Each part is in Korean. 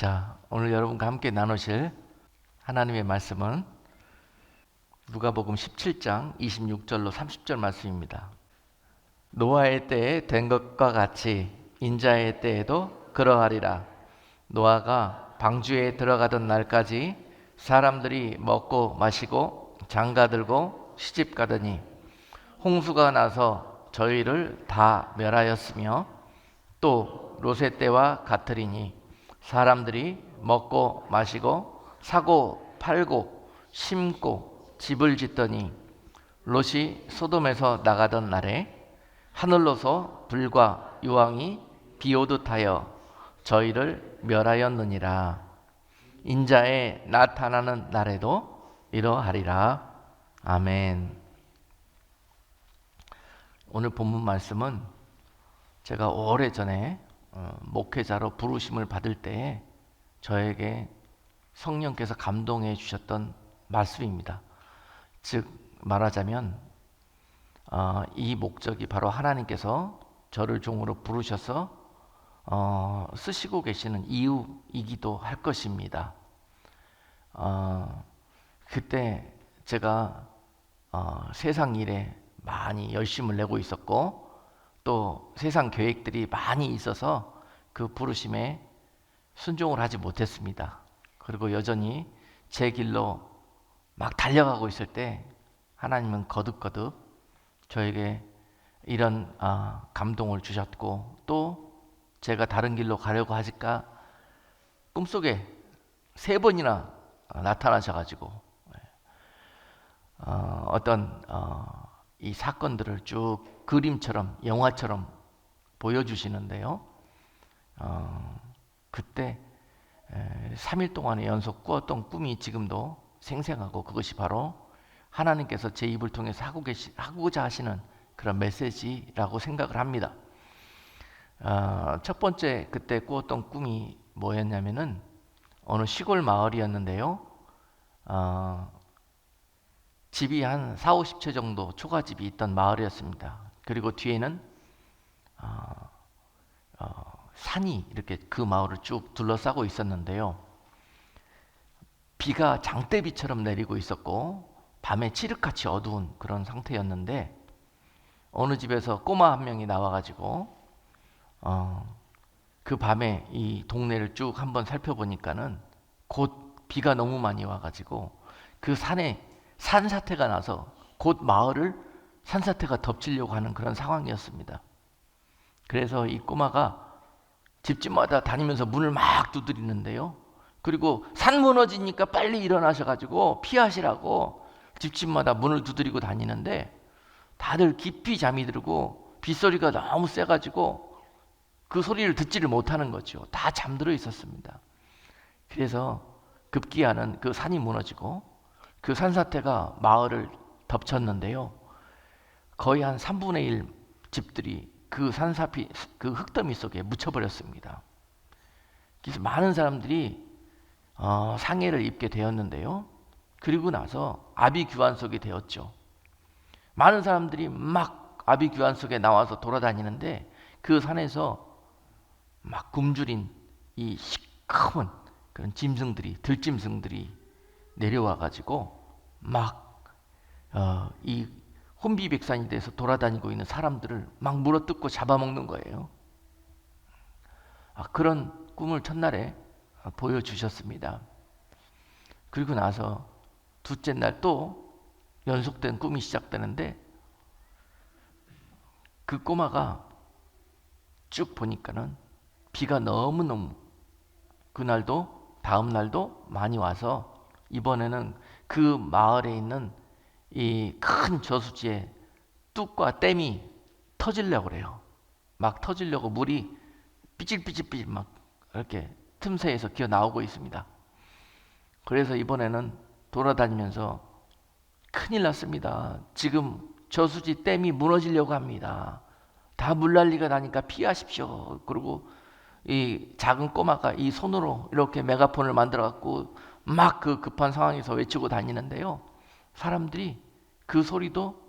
자, 오늘 여러분과 함께 나누실 하나님의 말씀은 누가복음 17장 26절로 30절 말씀입니다. 노아의 때에 된 것과 같이 인자의 때에도 그러하리라. 노아가 방주에 들어가던 날까지 사람들이 먹고 마시고 장가들고 시집가더니 홍수가 나서 저희를 다 멸하였으며 또 롯의 때와 같으리니 사람들이 먹고 마시고 사고 팔고 심고 집을 짓더니 롯이 소돔에서 나가던 날에 하늘로서 불과 유황이 비오듯 하여 저희를 멸하였느니라. 인자에 나타나는 날에도 이러하리라. 아멘. 오늘 본문 말씀은 제가 오래전에 목회자로 부르심을 받을 때에 저에게 성령께서 감동해 주셨던 말씀입니다. 즉 말하자면 이 목적이 바로 하나님께서 저를 종으로 부르셔서 쓰시고 계시는 이유이기도 할 것입니다. 그때 제가 세상 일에 많이 열심을 내고 있었고 또 세상 계획들이 많이 있어서 그 부르심에 순종을 하지 못했습니다. 그리고 여전히 제 길로 막 달려가고 있을 때 하나님은 거듭거듭 저에게 이런 감동을 주셨고 또 제가 다른 길로 가려고 하니까 꿈속에 3번이나 나타나셔가지고 어떤 이 사건들을 쭉 그림처럼 영화처럼 보여주시는데요. 그때 3일 동안의 연속 꾸었던 꿈이 지금도 생생하고 그것이 바로 하나님께서 제 입을 통해서 하고자 하시는 그런 메시지라고 생각을 합니다. 첫 번째 그때 꾸었던 꿈이 뭐였냐면은 어느 시골 마을이었는데요. 집이 한 40-50채 정도 초가집이 있던 마을이었습니다. 그리고 뒤에는 산이 이렇게 그 마을을 쭉 둘러싸고 있었는데요. 비가 장대비처럼 내리고 있었고 밤에 칠흑같이 어두운 그런 상태였는데 어느 집에서 꼬마 한 명이 나와가지고 그 밤에 이 동네를 쭉 한번 살펴보니까는 곧 비가 너무 많이 와가지고 그 산에 산사태가 나서 곧 마을을 산사태가 덮치려고 하는 그런 상황이었습니다. 그래서 이 꼬마가 집집마다 다니면서 문을 막 두드리는데요. 그리고 산 무너지니까 빨리 일어나셔가지고 피하시라고 집집마다 문을 두드리고 다니는데 다들 깊이 잠이 들고 빗소리가 너무 세가지고 그 소리를 듣지를 못하는 거죠. 다 잠들어 있었습니다. 그래서 급기야는 그 산이 무너지고 그 산사태가 마을을 덮쳤는데요. 거의 한 3분의 1 집들이 그 그 흙더미 속에 묻혀버렸습니다. 그래서 많은 사람들이 상해를 입게 되었는데요. 그리고 나서 아비규환 속이 되었죠. 많은 사람들이 막 아비규환 속에 나와서 돌아다니는데 그 산에서 막 굶주린 이 시커먼 그런 짐승들이 들짐승들이 내려와 가지고 막 이 혼비백산이 돼서 돌아다니고 있는 사람들을 막 물어뜯고 잡아먹는 거예요. 그런 꿈을 첫날에 보여주셨습니다. 그리고 나서 둘째 날 또 연속된 꿈이 시작되는데 그 꼬마가 쭉 보니까는 비가 너무너무 그날도 다음 날도 많이 와서 이번에는 그 마을에 있는 이 큰 저수지에 뚝과 댐이 터지려고 그래요. 막 터지려고 물이 삐질삐질 막 이렇게 틈새에서 기어 나오고 있습니다. 그래서 이번에는 돌아다니면서 큰일 났습니다. 지금 저수지 댐이 무너지려고 합니다. 다 물난리가 나니까 피하십시오. 그리고 이 작은 꼬마가 이 손으로 이렇게 메가폰을 만들어 갖고 막 그 급한 상황에서 외치고 다니는데요. 사람들이 그 소리도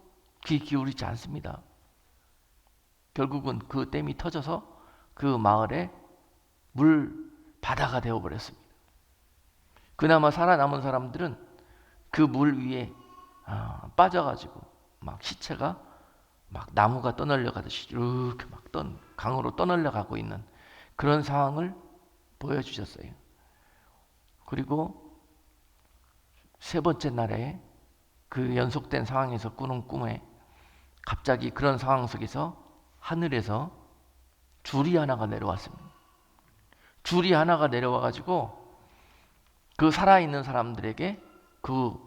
귀 기울이지 않습니다. 결국은 그 댐이 터져서 그 마을에 물 바다가 되어버렸습니다. 그나마 살아남은 사람들은 그 물 위에 빠져가지고 막 시체가 막 나무가 떠널려 가듯이 이렇게 막 강으로 떠널려 가고 있는 그런 상황을 보여주셨어요. 그리고 세 번째 날에 그 연속된 상황에서 꾸는 꿈에 갑자기 그런 상황 속에서 하늘에서 줄이 하나가 내려왔습니다. 줄이 하나가 내려와 가지고 그 살아있는 사람들에게 그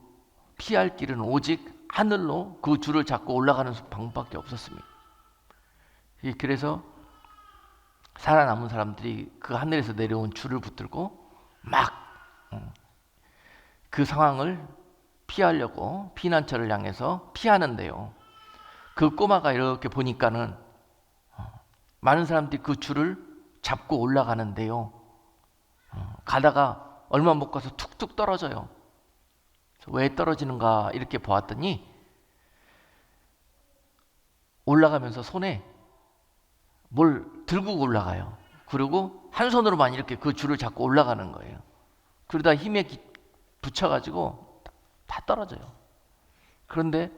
피할 길은 오직 하늘로 그 줄을 잡고 올라가는 방법밖에 없었습니다. 그래서 살아남은 사람들이 그 하늘에서 내려온 줄을 붙들고 막 그 상황을 피하려고 피난처를 향해서 피하는데요. 그 꼬마가 이렇게 보니까는 많은 사람들이 그 줄을 잡고 올라가는데요. 가다가 얼마 못 가서 툭툭 떨어져요. 왜 떨어지는가 이렇게 보았더니 올라가면서 손에 뭘 들고 올라가요. 그리고 한 손으로만 이렇게 그 줄을 잡고 올라가는 거예요. 그러다 힘에 붙여가지고 다 떨어져요. 그런데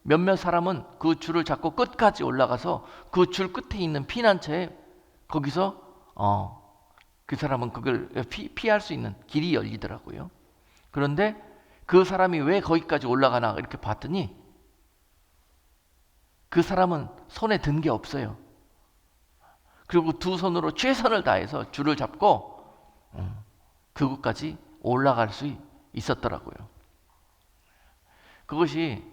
몇몇 사람은 그 줄을 잡고 끝까지 올라가서 그 줄 끝에 있는 피난처에 거기서 그 사람은 그걸 피할 수 있는 길이 열리더라고요. 그런데 그 사람이 왜 거기까지 올라가나 이렇게 봤더니 그 사람은 손에 든 게 없어요. 그리고 두 손으로 최선을 다해서 줄을 잡고 그곳까지 올라갈 수 있었더라고요. 그것이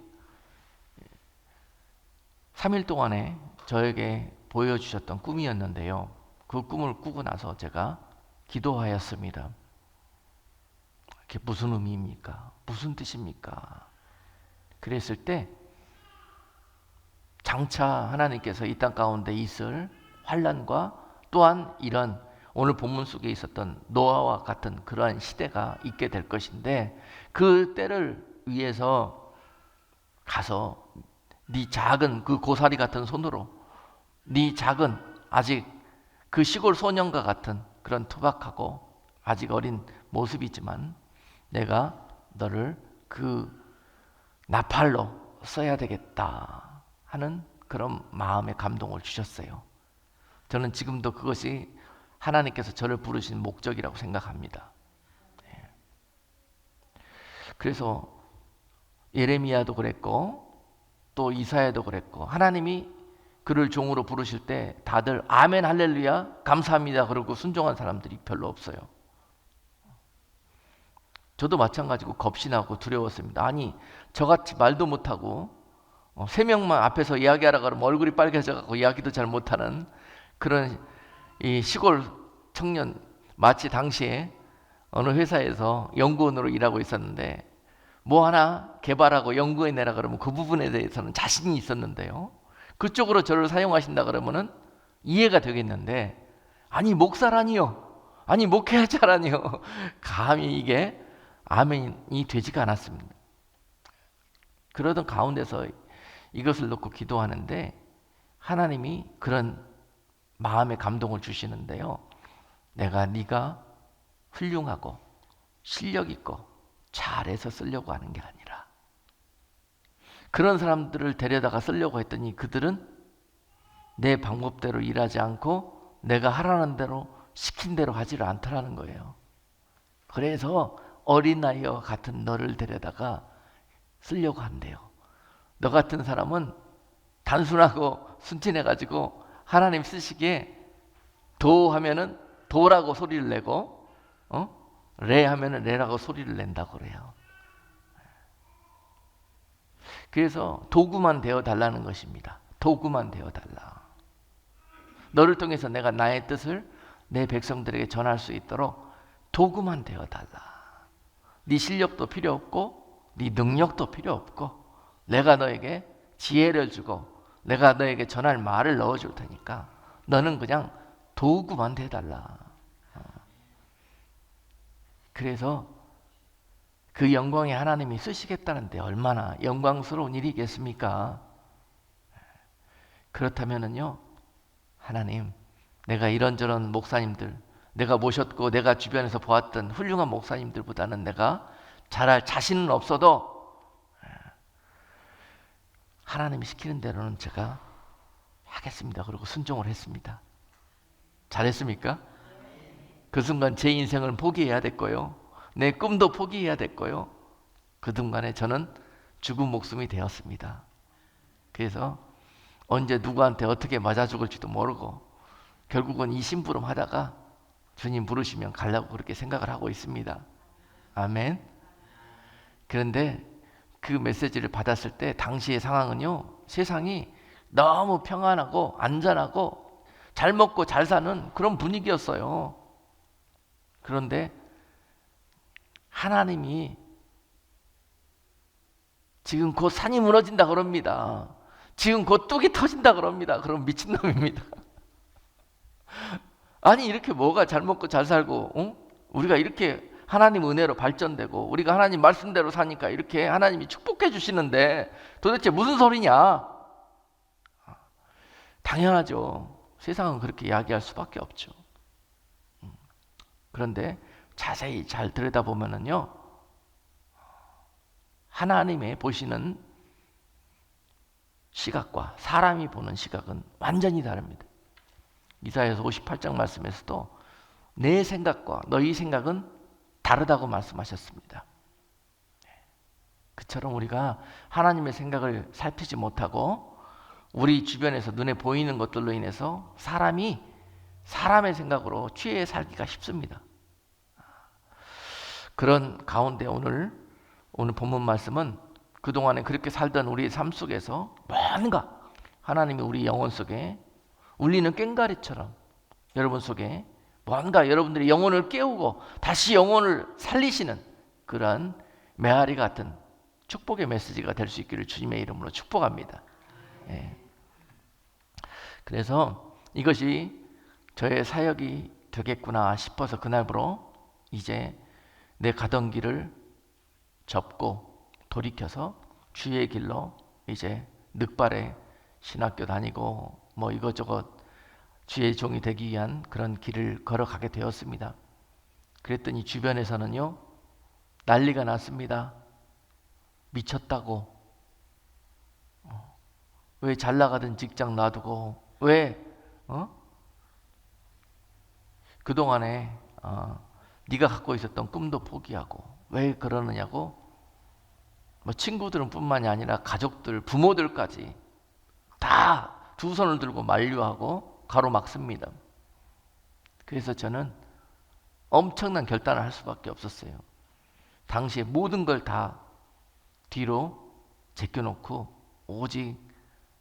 3일 동안에 저에게 보여주셨던 꿈이었는데요. 그 꿈을 꾸고 나서 제가 기도하였습니다. 그게 무슨 의미입니까? 무슨 뜻입니까? 그랬을 때 장차 하나님께서 이 땅 가운데 있을 환난과 또한 이런 오늘 본문 속에 있었던 노아와 같은 그러한 시대가 있게 될 것인데 그 때를 위해서 가서 네 작은 그 고사리 같은 손으로 네 작은 아직 그 시골 소년과 같은 그런 투박하고 아직 어린 모습이지만 내가 너를 그 나팔로 써야 되겠다 하는 그런 마음의 감동을 주셨어요. 저는 지금도 그것이 하나님께서 저를 부르신 목적이라고 생각합니다. 그래서 예레미야도 그랬고 또 이사야도 그랬고 하나님이 그를 종으로 부르실 때 다들 아멘 할렐루야 감사합니다 그러고 순종한 사람들이 별로 없어요. 저도 마찬가지고 겁이 나고 두려웠습니다. 아니 저같이 말도 못하고 3명만 앞에서 이야기하라 그러면 얼굴이 빨개져가고 이야기도 잘 못하는 그런 이 시골 청년, 마치 당시에 어느 회사에서 연구원으로 일하고 있었는데 뭐 하나 개발하고 연구해내라 그러면 그 부분에 대해서는 자신이 있었는데요. 그쪽으로 저를 사용하신다 그러면은 이해가 되겠는데 아니 목사라니요, 아니 목회자라니요 감히 이게 아멘이 되지가 않았습니다. 그러던 가운데서 이것을 놓고 기도하는데 하나님이 그런 마음의 감동을 주시는데요. 내가 네가 훌륭하고 실력 있고 잘해서 쓰려고 하는 게 아니라 그런 사람들을 데려다가 쓰려고 했더니 그들은 내 방법대로 일하지 않고 내가 하라는 대로 시킨 대로 하지를 않더라는 거예요. 그래서 어린아이와 같은 너를 데려다가 쓰려고 한대요. 너 같은 사람은 단순하고 순진해가지고 하나님 쓰시기에 도 하면은 도라고 소리를 내고 레 하면은 레라고 소리를 낸다고 그래요. 그래서 도구만 되어 달라는 것입니다. 도구만 되어 달라. 너를 통해서 내가 나의 뜻을 내 백성들에게 전할 수 있도록 도구만 되어 달라. 네 실력도 필요 없고 네 능력도 필요 없고 내가 너에게 지혜를 주고 내가 너에게 전할 말을 넣어줄 테니까 너는 그냥 도구만 돼달라. 그래서 그 영광에 하나님이 쓰시겠다는데 얼마나 영광스러운 일이겠습니까? 그렇다면은요, 하나님, 내가 이런저런 목사님들 내가 모셨고 내가 주변에서 보았던 훌륭한 목사님들보다는 내가 잘할 자신은 없어도 하나님이 시키는 대로는 제가 하겠습니다. 그리고 순종을 했습니다. 잘했습니까? 그 순간 제 인생을 포기해야 됐고요. 내 꿈도 포기해야 됐고요. 그 순간에 저는 죽은 목숨이 되었습니다. 그래서 언제 누구한테 어떻게 맞아 죽을지도 모르고 결국은 이 심부름 하다가 주님 부르시면 가려고 그렇게 생각을 하고 있습니다. 아멘. 그런데 그 메시지를 받았을 때 당시의 상황은요, 세상이 너무 평안하고 안전하고 잘 먹고 잘 사는 그런 분위기였어요. 그런데 하나님이 지금 곧 산이 무너진다 그럽니다. 지금 곧 뚝이 터진다 그럽니다. 그럼 미친놈입니다. 아니 이렇게 뭐가 잘 먹고 잘 살고 우리가 이렇게 하나님 은혜로 발전되고 우리가 하나님 말씀대로 사니까 이렇게 하나님이 축복해 주시는데 도대체 무슨 소리냐? 당연하죠. 세상은 그렇게 이야기할 수밖에 없죠. 그런데 자세히 잘 들여다보면은요, 하나님의 보시는 시각과 사람이 보는 시각은 완전히 다릅니다. 이사야서 58장 말씀에서도 내 생각과 너희 생각은 다르다고 말씀하셨습니다. 그처럼 우리가 하나님의 생각을 살피지 못하고 우리 주변에서 눈에 보이는 것들로 인해서 사람이 사람의 생각으로 취해 살기가 쉽습니다. 그런 가운데 오늘 본문 말씀은 그동안에 그렇게 살던 우리의 삶 속에서 뭔가 하나님이 우리 영혼 속에 울리는 꽹과리처럼 여러분 속에 뭔가 여러분들의 영혼을 깨우고 다시 영혼을 살리시는 그런 메아리 같은 축복의 메시지가 될 수 있기를 주님의 이름으로 축복합니다. 예. 그래서 이것이 저의 사역이 되겠구나 싶어서 그날부로 이제 내 가던 길을 접고 돌이켜서 주의 길로 이제 늑발에 신학교 다니고 뭐 이것저것 주의 종이 되기 위한 그런 길을 걸어가게 되었습니다. 그랬더니 주변에서는요, 난리가 났습니다. 미쳤다고. 왜 잘 나가던 직장 놔두고 왜 그동안에 네가 갖고 있었던 꿈도 포기하고 왜 그러느냐고 뭐 친구들은 뿐만이 아니라 가족들, 부모들까지 다 두 손을 들고 만류하고 가로막습니다. 그래서 저는 엄청난 결단을 할 수밖에 없었어요. 당시에 모든 걸 다 뒤로 제껴놓고 오직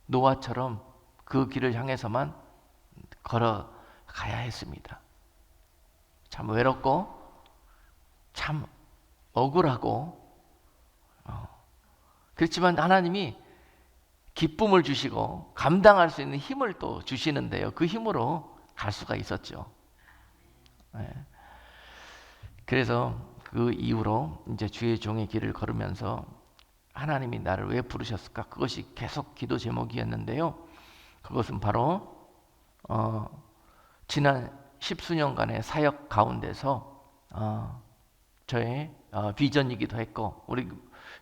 노아처럼 그 길을 향해서만 걸어가야 했습니다. 참 외롭고 참 억울하고 그렇지만 하나님이 기쁨을 주시고 감당할 수 있는 힘을 또 주시는데요. 그 힘으로 갈 수가 있었죠. 네. 그래서 그 이후로 이제 주의 종의 길을 걸으면서 하나님이 나를 왜 부르셨을까? 그것이 계속 기도 제목이었는데요. 그것은 바로 지난 10수년간의 사역 가운데서 저의 비전이기도 했고 우리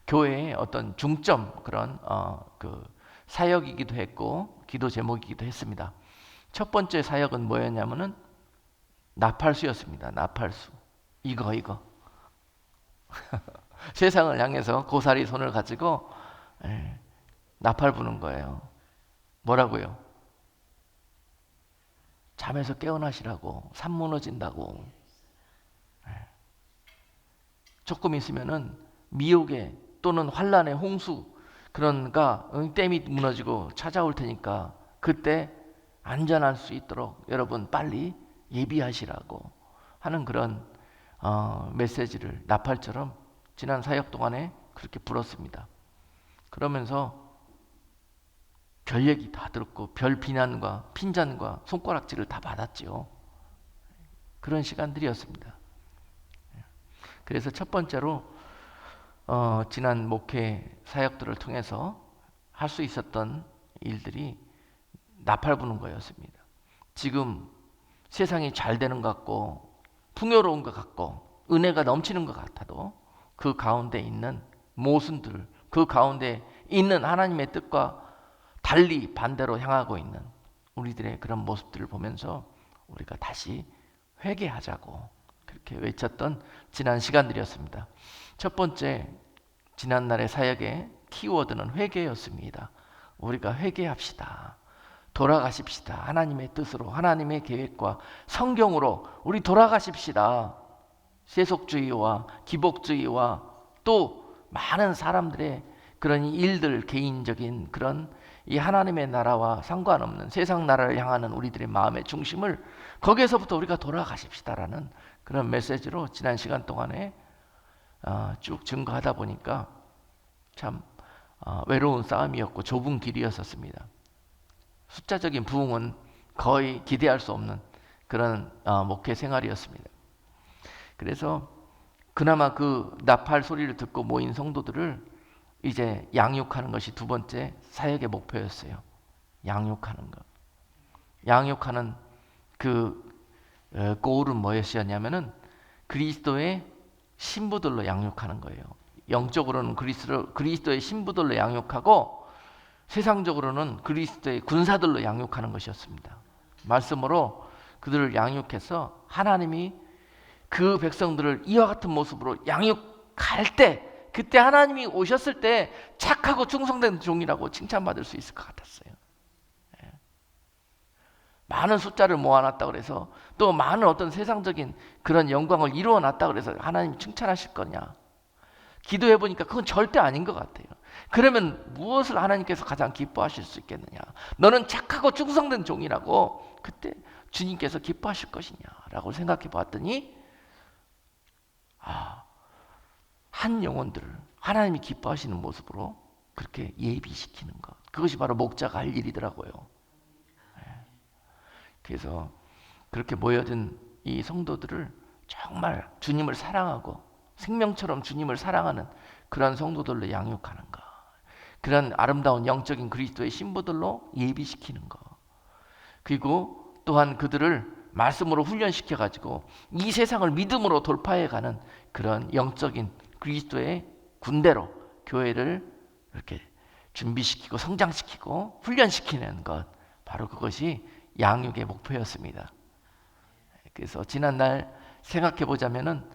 교회의 어떤 중점 그런 그 사역이기도 했고 기도 제목이기도 했습니다. 첫 번째 사역은 뭐였냐면은 나팔수였습니다. 나팔수. 이거 세상을 향해서 고사리 손을 가지고 나팔 부는 거예요. 뭐라고요? 잠에서 깨어나시라고. 산 무너진다고. 조금 있으면은 미혹의 또는 환란의 홍수 그런가 댐이 무너지고 찾아올 테니까 그때 안전할 수 있도록 여러분 빨리 예비하시라고 하는 그런 메시지를 나팔처럼 지난 사역 동안에 그렇게 불었습니다. 그러면서 별 얘기 다 들었고 별 비난과 핀잔과 손가락질을 다 받았죠. 그런 시간들이었습니다. 그래서 첫 번째로 지난 목회 사역들을 통해서 할 수 있었던 일들이 나팔 부는 거였습니다. 지금 세상이 잘 되는 것 같고 풍요로운 것 같고 은혜가 넘치는 것 같아도 그 가운데 있는 모순들, 그 가운데 있는 하나님의 뜻과 달리 반대로 향하고 있는 우리들의 그런 모습들을 보면서 우리가 다시 회개하자고 그렇게 외쳤던 지난 시간들이었습니다. 첫 번째 지난날의 사역의 키워드는 회개였습니다. 우리가 회개합시다. 돌아가십시다. 하나님의 뜻으로, 하나님의 계획과 성경으로 우리 돌아가십시다. 세속주의와 기복주의와 또 많은 사람들의 그런 일들, 개인적인 그런 이 하나님의 나라와 상관없는 세상 나라를 향하는 우리들의 마음의 중심을 거기에서부터 우리가 돌아가십시다라는 그런 메시지로 지난 시간 동안에 쭉 증거하다 보니까 참 외로운 싸움이었고 좁은 길이었었습니다. 숫자적인 부흥은 거의 기대할 수 없는 그런 목회 생활이었습니다. 그래서 그나마 그 나팔 소리를 듣고 모인 성도들을 이제 양육하는 것이 두 번째 사역의 목표였어요. 양육하는 것. 양육하는 그 고울은 뭐였냐면은 그리스도의 신부들로 양육하는 거예요. 영적으로는 그리스도의 신부들로 양육하고 세상적으로는 그리스도의 군사들로 양육하는 것이었습니다. 말씀으로 그들을 양육해서 하나님이 그 백성들을 이와 같은 모습으로 양육할 때 그때 하나님이 오셨을 때 착하고 충성된 종이라고 칭찬받을 수 있을 것 같았어요. 많은 숫자를 모아놨다 그래서 또 많은 어떤 세상적인 그런 영광을 이루어놨다 그래서 하나님 칭찬하실 거냐? 기도해 보니까 그건 절대 아닌 것 같아요. 그러면 무엇을 하나님께서 가장 기뻐하실 수 있겠느냐? 너는 착하고 충성된 종이라고 그때 주님께서 기뻐하실 것이냐라고 생각해 봤더니 한 영혼들을 하나님이 기뻐하시는 모습으로 그렇게 예비시키는 것, 그것이 바로 목자가 할 일이더라고요. 그래서 그렇게 모여든 이 성도들을 정말 주님을 사랑하고 생명처럼 주님을 사랑하는 그런 성도들로 양육하는 것, 그런 아름다운 영적인 그리스도의 신부들로 예비시키는 것, 그리고 또한 그들을 말씀으로 훈련시켜가지고 이 세상을 믿음으로 돌파해가는 그런 영적인 그리스도의 군대로 교회를 이렇게 준비시키고 성장시키고 훈련시키는 것, 바로 그것이 양육의 목표였습니다. 그래서 지난날 생각해 보자면은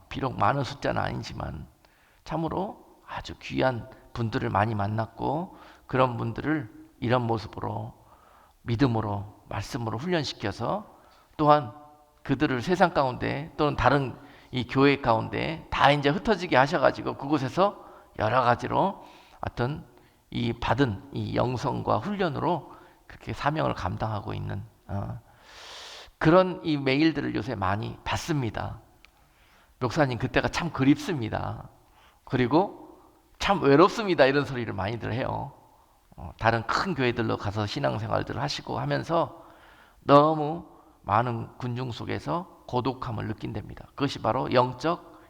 비록 많은 숫자는 아니지만 참으로 아주 귀한 분들을 많이 만났고 그런 분들을 이런 모습으로 믿음으로 말씀으로 훈련시켜서 또한 그들을 세상 가운데 또는 다른 이 교회 가운데 다 이제 흩어지게 하셔가지고 그곳에서 여러 가지로 어떤 이 받은 이 영성과 훈련으로 그렇게 사명을 감당하고 있는 그런 이 메일들을 요새 많이 받습니다. 목사님 그때가 참 그립습니다. 그리고 참 외롭습니다. 이런 소리를 많이들 해요. 다른 큰 교회들로 가서 신앙생활들을 하시고 하면서 너무 많은 군중 속에서 고독함을 느낀답니다. 그것이 바로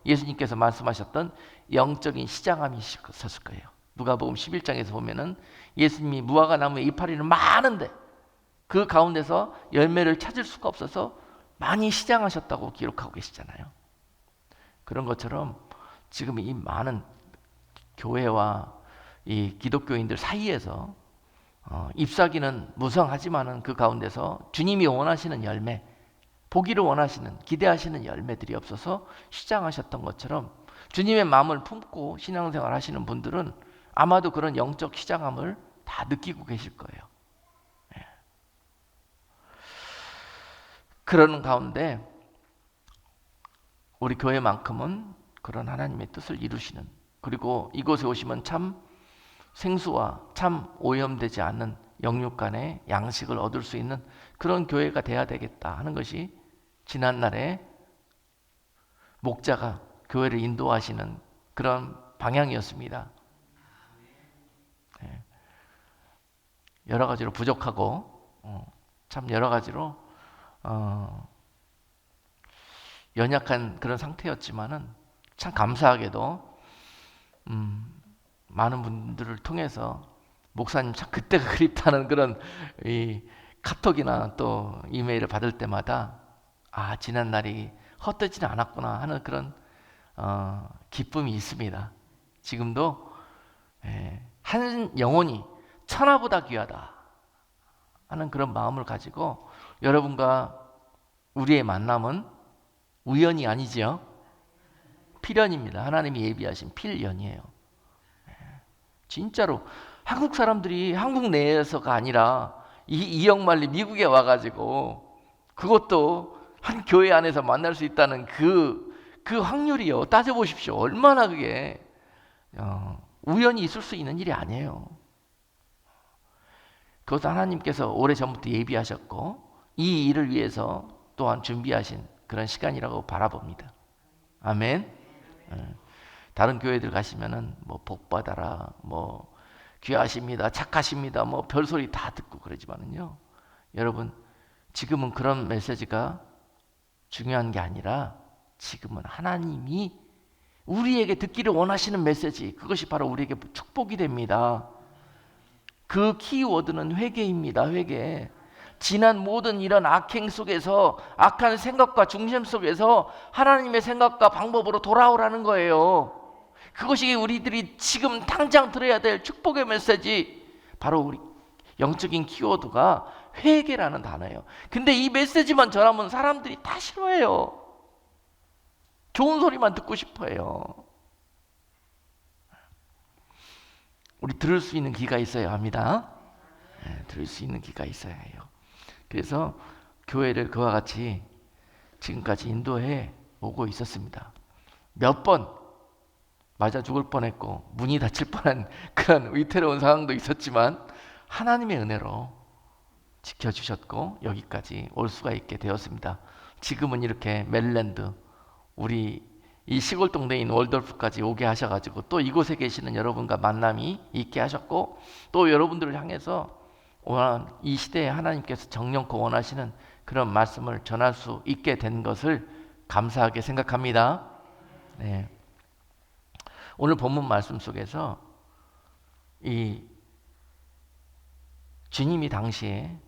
예수님께서 말씀하셨던 영적인 시장함이 있었을 거예요. 누가복음 11장에서 보면은 예수님이 무화과 나무에 이파리는 많은데 그 가운데서 열매를 찾을 수가 없어서 많이 시장하셨다고 기록하고 계시잖아요. 그런 것처럼 지금 이 많은 교회와 이 기독교인들 사이에서 잎사귀는 무성하지만은 그 가운데서 주님이 원하시는 열매, 보기를 원하시는, 기대하시는 열매들이 없어서 시장하셨던 것처럼 주님의 마음을 품고 신앙생활 하시는 분들은 아마도 그런 영적 시장함을 다 느끼고 계실 거예요. 그러는 가운데 우리 교회만큼은 그런 하나님의 뜻을 이루시는, 그리고 이곳에 오시면 참 생수와 참 오염되지 않는 영육간의 양식을 얻을 수 있는 그런 교회가 돼야 되겠다 하는 것이 지난날에 목자가 교회를 인도하시는 그런 방향이었습니다. 여러 가지로 부족하고 참 여러 가지로 연약한 그런 상태였지만은 참 감사하게도 많은 분들을 통해서 목사님 참 그때가 그립다는 그런 카톡이나 또 이메일을 받을 때마다 아, 지난 날이 헛되지는 않았구나 하는 그런 기쁨이 있습니다. 지금도 한 영혼이 천하보다 귀하다 하는 그런 마음을 가지고 여러분과 우리의 만남은 우연이 아니죠. 필연입니다. 하나님이 예비하신 필연이에요. 진짜로 한국 사람들이 한국 내에서가 아니라 이역만리 미국에 와가지고 그것도 한 교회 안에서 만날 수 있다는 그 확률이요. 따져보십시오. 얼마나 그게 우연히 있을 수 있는 일이 아니에요. 그것도 하나님께서 오래전부터 예비하셨고 이 일을 위해서 또한 준비하신 그런 시간이라고 바라봅니다. 아멘. 다른 교회들 가시면은 뭐 복받아라, 뭐 귀하십니다, 착하십니다, 뭐 별소리 다 듣고 그러지만은요, 여러분 지금은 그런 메시지가 중요한 게 아니라 지금은 하나님이 우리에게 듣기를 원하시는 메시지, 그것이 바로 우리에게 축복이 됩니다. 그 키워드는 회개입니다. 회개. 지난 모든 이런 악행 속에서, 악한 생각과 중심 속에서 하나님의 생각과 방법으로 돌아오라는 거예요. 그것이 우리들이 지금 당장 들어야 될 축복의 메시지, 바로 우리 영적인 키워드가 회개라는 단어예요. 근데 이 메시지만 전하면 사람들이 다 싫어해요. 좋은 소리만 듣고 싶어해요. 우리 들을 수 있는 귀가 있어야 합니다. 들을 수 있는 귀가 있어야 해요. 그래서 교회를 그와 같이 지금까지 인도해 오고 있었습니다. 몇 번 맞아 죽을 뻔했고 문이 닫힐 뻔한 그런 위태로운 상황도 있었지만 하나님의 은혜로 지켜주셨고 여기까지 올 수가 있게 되었습니다. 지금은 이렇게 메릴랜드, 우리 이 시골 동네인 월돌프까지 오게 하셔가지고 또 이곳에 계시는 여러분과 만남이 있게 하셨고, 또 여러분들을 향해서 이 시대에 하나님께서 정령코 원하시는 그런 말씀을 전할 수 있게 된 것을 감사하게 생각합니다. 네. 오늘 본문 말씀 속에서 이 주님이 당시에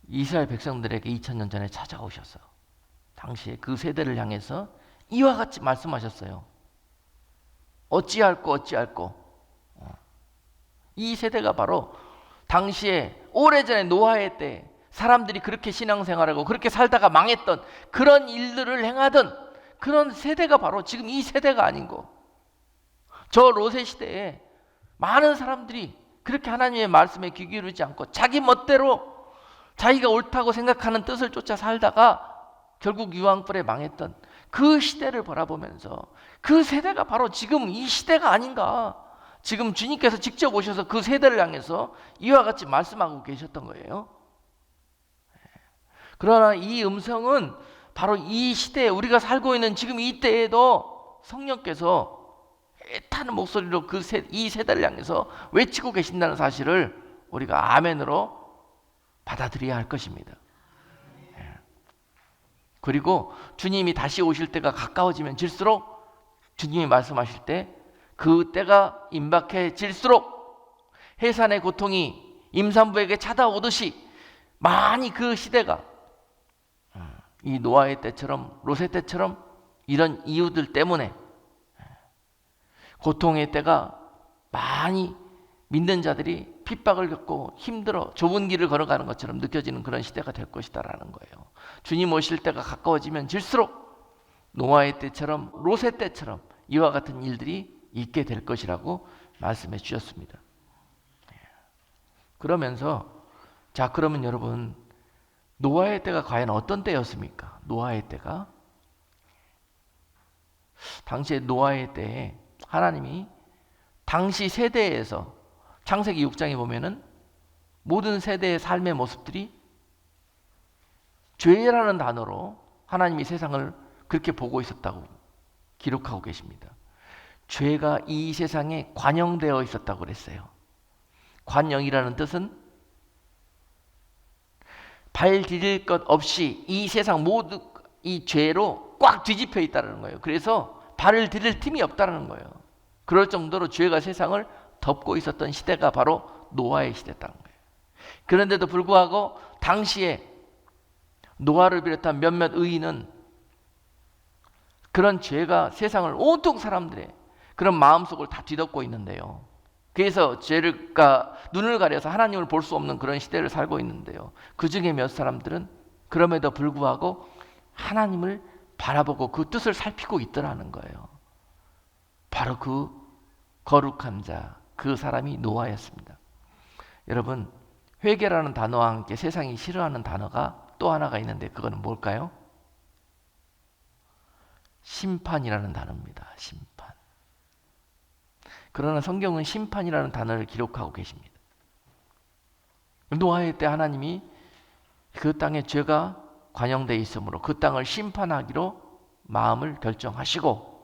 이스라엘 백성들에게 2000년 전에 찾아오셔서 당시에 그 세대를 향해서 이와 같이 말씀하셨어요. 어찌할꼬 어찌할꼬. 이 세대가 바로 당시에 오래전에 노아의 때 사람들이 그렇게 신앙생활하고 그렇게 살다가 망했던 그런 일들을 행하던 그런 세대가 바로 지금 이 세대가 아닌고, 저 롯의 시대에 많은 사람들이 그렇게 하나님의 말씀에 귀 기울이지 않고 자기 멋대로 자기가 옳다고 생각하는 뜻을 쫓아 살다가 결국 유황불에 망했던 그 시대를 바라보면서 그 세대가 바로 지금 이 시대가 아닌가, 지금 주님께서 직접 오셔서 그 세대를 향해서 이와 같이 말씀하고 계셨던 거예요. 그러나 이 음성은 바로 이 시대에 우리가 살고 있는 지금 이 때에도 성령께서 애타는 목소리로 이 세대를 향해서 외치고 계신다는 사실을 우리가 아멘으로 받아들여야 할 것입니다. 그리고 주님이 다시 오실 때가 가까워지면 질수록 주님이 말씀하실 때 그 때가 임박해질수록 해산의 고통이 임산부에게 찾아오듯이 많이 그 시대가 이 노아의 때처럼 롯의 때처럼 이런 이유들 때문에 고통의 때가 많이 믿는 자들이 핍박을 겪고 힘들어 좁은 길을 걸어가는 것처럼 느껴지는 그런 시대가 될 것이다라는 거예요. 주님 오실 때가 가까워지면 질수록 노아의 때처럼 롯의 때처럼 이와 같은 일들이 있게 될 것이라고 말씀해 주셨습니다. 그러면서 자, 그러면 여러분, 노아의 때가 과연 어떤 때였습니까? 노아의 때가 당시에 노아의 때에 하나님이 당시 세대에서 창세기 6장에 보면은 모든 세대의 삶의 모습들이 죄라는 단어로 하나님이 세상을 그렇게 보고 있었다고 기록하고 계십니다. 죄가 이 세상에 관영되어 있었다고 그랬어요. 관영이라는 뜻은 발 디딜 것 없이 이 세상 모두 이 죄로 꽉 뒤집혀 있다는 거예요. 그래서 발을 디딜 틈이 없다는 거예요. 그럴 정도로 죄가 세상을 덮고 있었던 시대가 바로 노아의 시대였다는 거예요. 그런데도 불구하고 당시에 노아를 비롯한 몇몇 의인은 그런 죄가 세상을 온통 사람들의 그런 마음속을 다 뒤덮고 있는데요. 그래서 눈을 가려서 하나님을 볼 수 없는 그런 시대를 살고 있는데요. 그 중에 몇 사람들은 그럼에도 불구하고 하나님을 바라보고 그 뜻을 살피고 있더라는 거예요. 바로 그 거룩한 자, 그 사람이 노아였습니다. 여러분, 회개라는 단어와 함께 세상이 싫어하는 단어가 또 하나가 있는데 그거는 뭘까요? 심판이라는 단어입니다. 심판. 그러나 성경은 심판이라는 단어를 기록하고 계십니다. 노아의 때 하나님이 그 땅에 죄가 관영되어 있으므로 그 땅을 심판하기로 마음을 결정하시고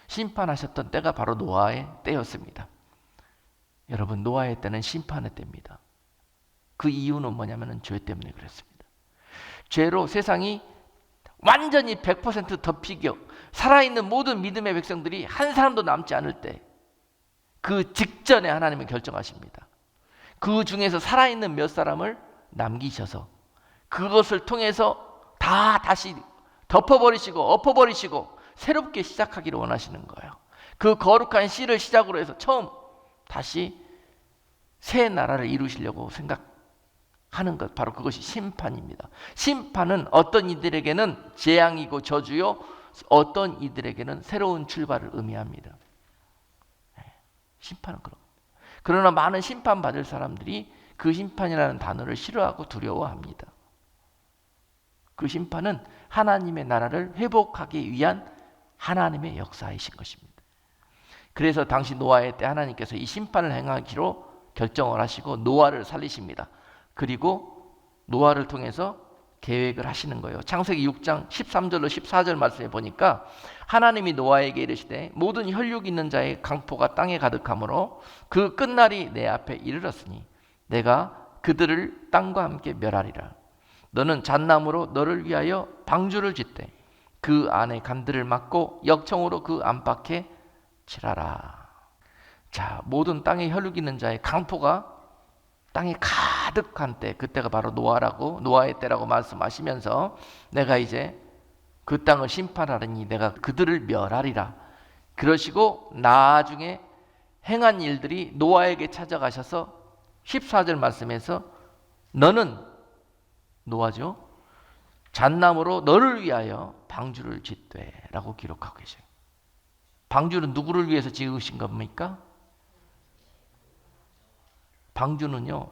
심판하셨던 때가 바로 노아의 때였습니다. 여러분, 노아의 때는 심판의 때입니다. 그 이유는 뭐냐면 죄 때문에 그랬습니다. 죄로 세상이 완전히 100% 덮이겨 살아있는 모든 믿음의 백성들이 한 사람도 남지 않을 때 그 직전에 하나님은 결정하십니다. 그 중에서 살아있는 몇 사람을 남기셔서 그것을 통해서 다시 덮어버리시고 엎어버리시고 새롭게 시작하기를 원하시는 거예요. 그 거룩한 씨를 시작으로 해서 처음 다시 새 나라를 이루시려고 생각하는 것, 바로 그것이 심판입니다. 심판은 어떤 이들에게는 재앙이고 저주요, 어떤 이들에게는 새로운 출발을 의미합니다. 심판은 그런 겁니다. 그러나 많은 심판받을 사람들이 그 심판이라는 단어를 싫어하고 두려워합니다. 그 심판은 하나님의 나라를 회복하기 위한 하나님의 역사이신 것입니다. 그래서 당시 노아의 때 하나님께서 이 심판을 행하기로 결정을 하시고 노아를 살리십니다. 그리고 노아를 통해서 계획을 하시는 거예요. 창세기 6장 13절로 14절 말씀에 보니까 하나님이 노아에게 이르시되 모든 혈육 있는 자의 강포가 땅에 가득하므로 그 끝날이 내 앞에 이르렀으니 내가 그들을 땅과 함께 멸하리라. 너는 잣나무로 너를 위하여 방주를 짓되 그 안에 간들을 막고 역청으로 그 안팎에 칠하라. 자, 모든 땅에 혈육 있는 자의 강포가 땅에 가득한 때, 그때가 바로 노아의 때라고 말씀하시면서 내가 이제 그 땅을 심판하리니 내가 그들을 멸하리라. 그러시고 나중에 행한 일들이 노아에게 찾아가셔서 14절 말씀에서 너는 노아죠, 잣나무로 너를 위하여 방주를 짓되 라고 기록하고 계셔요. 방주는 누구를 위해서 지으신 겁니까? 방주는요,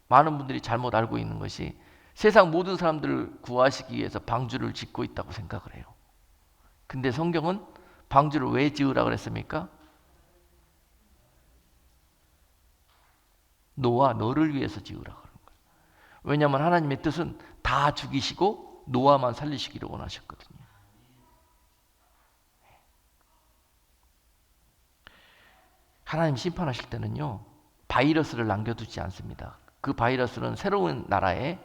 많은 분들이 잘못 알고 있는 것이 세상 모든 사람들을 구하시기 위해서 방주를 짓고 있다고 생각을 해요. 근데 성경은 방주를 왜 지으라고 그랬습니까? 노아 너를 위해서 지으라고 그런 거예요. 왜냐하면 하나님의 뜻은 다 죽이시고 노아만 살리시기를 원하셨거든요. 하나님 심판하실 때는요, 바이러스를 남겨두지 않습니다. 그 바이러스는 새로운 나라에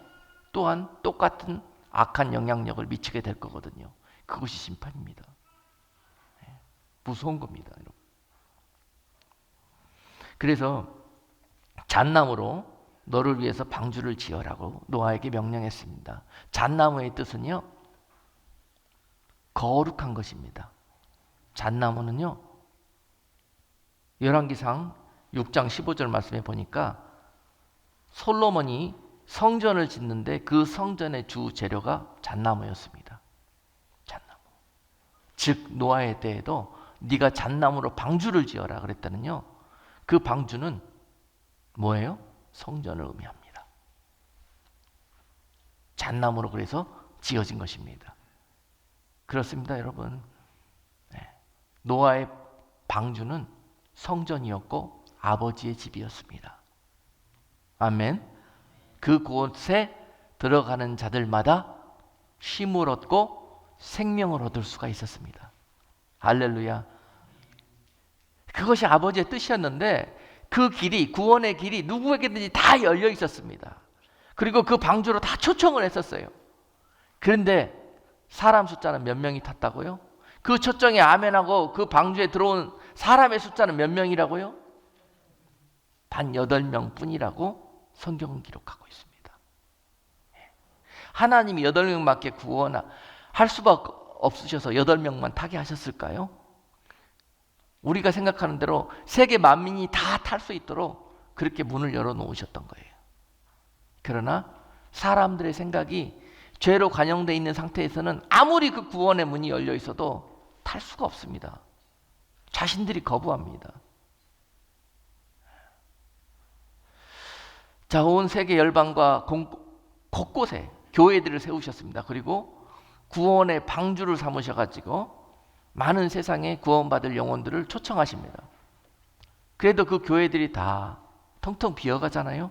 또한 똑같은 악한 영향력을 미치게 될 거거든요. 그것이 심판입니다. 무서운 겁니다, 여러분. 그래서 잣나무로 너를 위해서 방주를 지어라고 노아에게 명령했습니다. 잣나무의 뜻은요, 거룩한 것입니다. 잣나무는요, 열왕기상 6장 15절 말씀에 보니까 솔로몬이 성전을 짓는데 그 성전의 주 재료가 잣나무였습니다. 잣나무. 즉 노아의 때에도 네가 잣나무로 방주를 지어라 그랬다는요, 그 방주는 뭐예요? 성전을 의미합니다. 잣나무로 그래서 지어진 것입니다. 그렇습니다, 여러분. 노아의 방주는 성전이었고 아버지의 집이었습니다. 아멘. 그곳에 들어가는 자들마다 쉼을 얻고 생명을 얻을 수가 있었습니다. 할렐루야. 그것이 아버지의 뜻이었는데 그 길이, 구원의 길이 누구에게든지 다 열려 있었습니다. 그리고 그 방주로 다 초청을 했었어요. 그런데 사람 숫자는 몇 명이 탔다고요? 그 초청에 아멘하고 그 방주에 들어온 사람의 숫자는 몇 명이라고요? 단 8명 뿐이라고 성경은 기록하고 있습니다. 하나님이 8명밖에 구원할 수밖에 없으셔서 8명만 타게 하셨을까요? 우리가 생각하는 대로 세계 만민이 다 탈 수 있도록 그렇게 문을 열어놓으셨던 거예요. 그러나 사람들의 생각이 죄로 관영되어 있는 상태에서는 아무리 그 구원의 문이 열려 있어도 탈 수가 없습니다. 자신들이 거부합니다. 자, 온 세계 열방과 곳곳에 교회들을 세우셨습니다. 그리고 구원의 방주를 삼으셔가지고 많은 세상에 구원받을 영혼들을 초청하십니다. 그래도 그 교회들이 다 텅텅 비어가잖아요.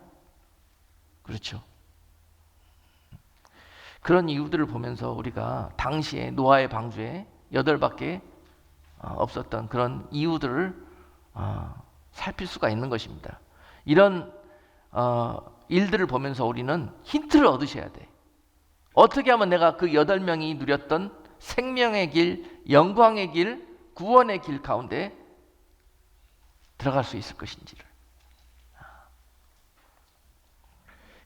그렇죠. 그런 이유들을 보면서 우리가 당시에 노아의 방주에 8밖에 없었던 그런 이유들을 살필 수가 있는 것입니다. 이런 일들을 보면서 우리는 힌트를 얻으셔야 돼. 어떻게 하면 내가 그 8명이 누렸던 생명의 길, 영광의 길, 구원의 길 가운데 들어갈 수 있을 것인지를.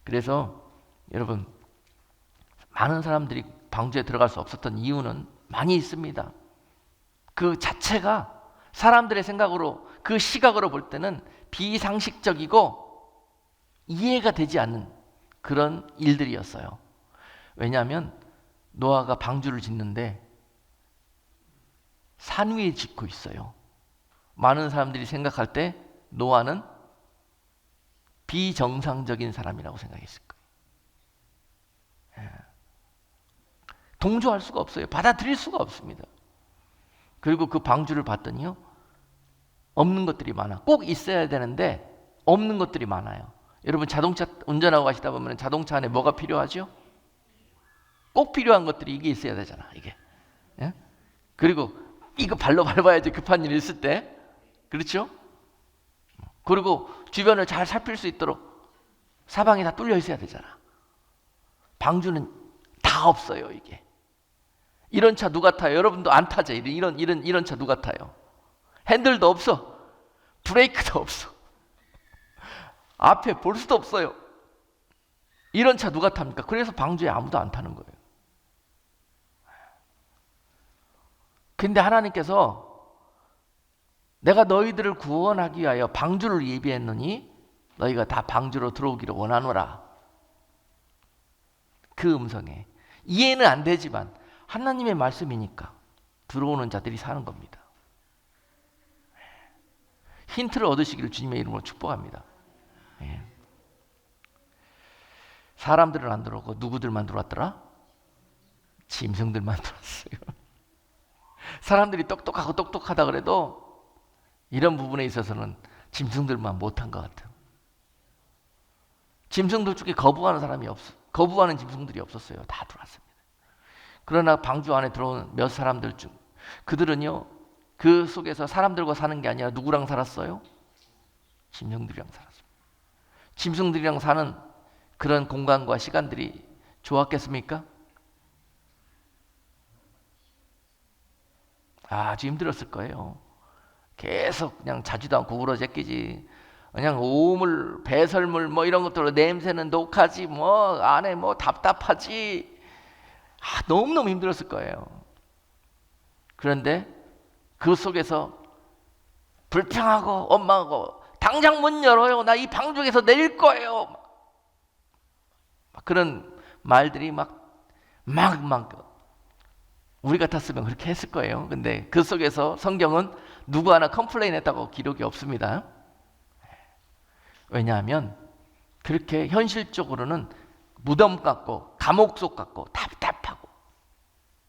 그래서 여러분, 많은 사람들이 방주에 들어갈 수 없었던 이유는 많이 있습니다. 그 자체가 사람들의 생각으로, 그 시각으로 볼 때는 비상식적이고 이해가 되지 않는 그런 일들이었어요. 왜냐하면 노아가 방주를 짓는데 산 위에 짓고 있어요. 많은 사람들이 생각할 때 노아는 비정상적인 사람이라고 생각했을 거예요. 동조할 수가 없어요. 받아들일 수가 없습니다. 그리고 그 방주를 봤더니요, 없는 것들이 많아. 꼭 있어야 되는데 없는 것들이 많아요. 여러분, 자동차 운전하고 가시다 보면 자동차 안에 뭐가 필요하죠? 꼭 필요한 것들이 이게 있어야 되잖아, 이게. 예? 그리고 이거 발로 밟아야지 급한 일이 있을 때. 그렇죠? 그리고 주변을 잘 살필 수 있도록 사방이 다 뚫려 있어야 되잖아. 방주는 다 없어요, 이게. 이런 차 누가 타요? 여러분도 안 타죠? 이런 차 누가 타요? 핸들도 없어. 브레이크도 없어. 앞에 볼 수도 없어요. 이런 차 누가 탑니까? 그래서 방주에 아무도 안 타는 거예요. 근데 하나님께서 내가 너희들을 구원하기 위하여 방주를 예비했느니 너희가 다 방주로 들어오기를 원하노라. 그 음성에 이해는 안 되지만 하나님의 말씀이니까 들어오는 자들이 사는 겁니다. 힌트를 얻으시기를 주님의 이름으로 축복합니다. 사람들은 안 들어오고 누구들만 들어왔더라? 짐승들만 들어왔어요. 사람들이 똑똑하고 똑똑하다 그래도 이런 부분에 있어서는 짐승들만 못한 것 같아요. 짐승들 중에 거부하는 사람이 없어. 거부하는 짐승들이 없었어요. 다 들어왔습니다. 그러나 방주 안에 들어온 몇 사람들 중 그들은요, 그 속에서 사람들과 사는 게 아니라 누구랑 살았어요? 짐승들이랑 살았습니다. 짐승들이랑 사는 그런 공간과 시간들이 좋았겠습니까? 아주 힘들었을 거예요. 계속 그냥 자지도 않고 울어제끼지. 그냥 오물, 배설물 뭐 이런 것들로 냄새는 독하지, 뭐 안에 뭐 답답하지. 너무너무 힘들었을 거예요. 그런데 그 속에서 불평하고 원망하고 당장 문 열어요. 나 이 방주에서 내릴 거예요. 그런 말들이 막 우리 같았으면 그렇게 했을 거예요. 근데 그 속에서 성경은 누구 하나 컴플레인 했다고 기록이 없습니다. 왜냐하면 그렇게 현실적으로는 무덤 같고 감옥 속 같고 답답하고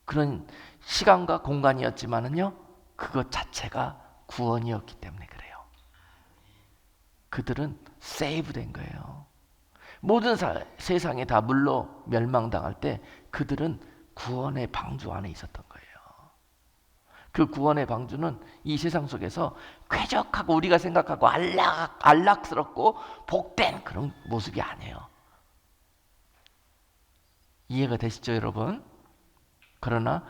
그런 시간과 공간이었지만은요, 그것 자체가 구원이었기 때문에 그래요. 그들은 세이브된 거예요. 모든 세상에 다 물로 멸망당할 때 그들은 구원의 방주 안에 있었던 거예요. 그 구원의 방주는 이 세상 속에서 쾌적하고 우리가 생각하고 안락스럽고 복된 그런 모습이 아니에요. 이해가 되시죠, 여러분? 그러나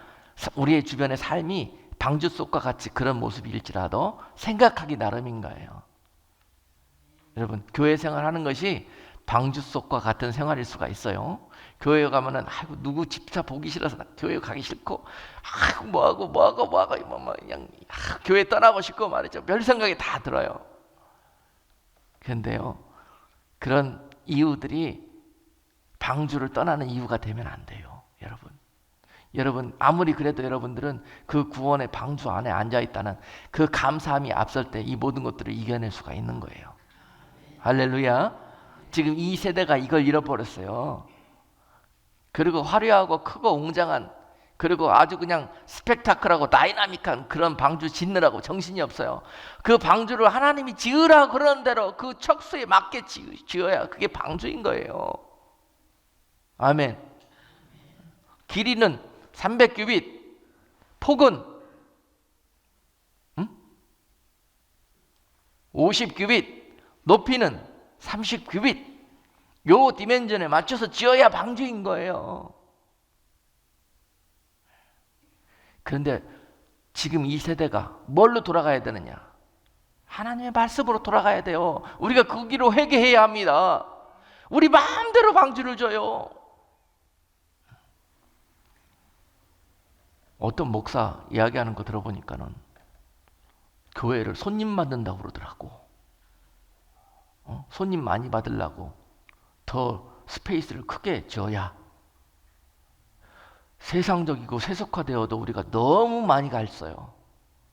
우리의 주변의 삶이 방주 속과 같이 그런 모습일지라도 생각하기 나름인 거예요. 여러분, 교회 생활하는 것이 방주속과 같은 생활일 수가 있어요. 교회 가면은 아이고 누구 집사 보기 싫어서 나 교회 가기 싫고 아이고 뭐하고 그냥 교회 떠나고 싶고 말이죠. 별 생각이 다 들어요. 그런데요, 그런 이유들이 방주를 떠나는 이유가 되면 안 돼요. 여러분 아무리 그래도 여러분들은 그 구원의 방주 안에 앉아있다는 그 감사함이 앞설 때 이 모든 것들을 이겨낼 수가 있는 거예요. 할렐루야. 지금 이 세대가 이걸 잃어버렸어요. 그리고 화려하고 크고 웅장한, 그리고 아주 그냥 스펙타클하고 다이나믹한 그런 방주 짓느라고 정신이 없어요. 그 방주를 하나님이 지으라 그러는 대로 그 척수에 맞게 지어야 그게 방주인 거예요. 아멘. 길이는 300규빗, 폭은 50규빗, 높이는 30규빗. 요 디멘전에 맞춰서 지어야 방주인 거예요. 그런데 지금 이 세대가 뭘로 돌아가야 되느냐? 하나님의 말씀으로 돌아가야 돼요. 우리가 그 길로 회개해야 합니다. 우리 마음대로 방주를 줘요. 어떤 목사 이야기하는 거 들어보니까는 교회를 손님 만든다고 그러더라고. 손님 많이 받으려고 더 스페이스를 크게 줘야, 세상적이고 세속화되어도 우리가 너무 많이 갈써요.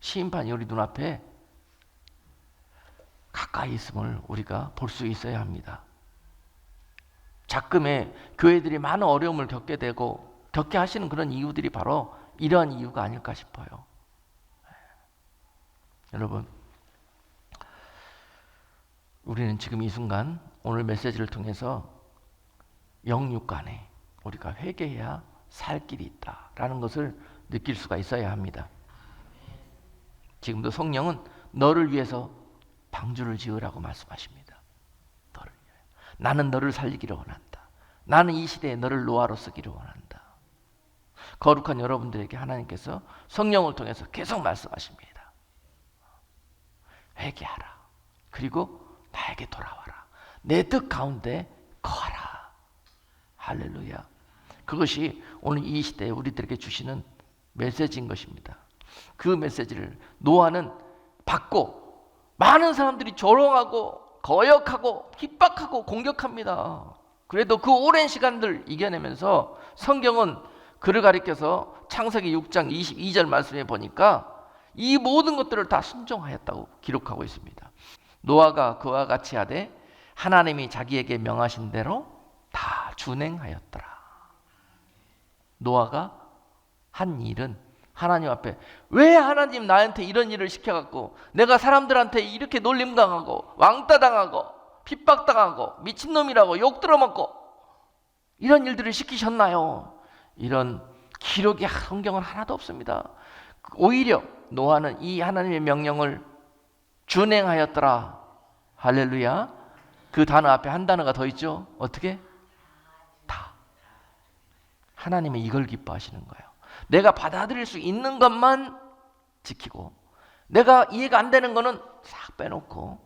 시인판이 우리 눈앞에 가까이 있음을 우리가 볼 수 있어야 합니다. 작금에 교회들이 많은 어려움을 겪게 하시는 그런 이유들이 바로 이러한 이유가 아닐까 싶어요. 여러분, 우리는 지금 이 순간 오늘 메시지를 통해서 영육간에 우리가 회개해야 살 길이 있다라는 것을 느낄 수가 있어야 합니다. 지금도 성령은 너를 위해서 방주를 지으라고 말씀하십니다. 너를 위하여. 나는 너를 살리기를 원한다. 나는 이 시대에 너를 노아로 쓰기를 원한다. 거룩한 여러분들에게 하나님께서 성령을 통해서 계속 말씀하십니다. 회개하라. 그리고 나에게 돌아와라. 내 뜻 가운데 거하라. 할렐루야. 그것이 오늘 이 시대에 우리들에게 주시는 메시지인 것입니다. 그 메시지를 노아는 받고 많은 사람들이 조롱하고 거역하고 핍박하고 공격합니다. 그래도 그 오랜 시간들 이겨내면서 성경은 그를 가리켜서 창세기 6장 22절 말씀에 보니까 이 모든 것들을 다 순종하였다고 기록하고 있습니다. 노아가 그와 같이 하되 하나님이 자기에게 명하신 대로 다 준행하였더라. 노아가 한 일은 하나님 앞에, 왜 하나님 나한테 이런 일을 시켜갖고 내가 사람들한테 이렇게 놀림당하고 왕따당하고 핍박당하고 미친놈이라고 욕 들어먹고 이런 일들을 시키셨나요? 이런 기록이 성경은 하나도 없습니다. 오히려 노아는 이 하나님의 명령을 준행하였더라. 할렐루야. 그 단어 앞에 한 단어가 더 있죠. 어떻게? 다. 하나님은 이걸 기뻐하시는 거예요. 내가 받아들일 수 있는 것만 지키고 내가 이해가 안 되는 거는 싹 빼놓고.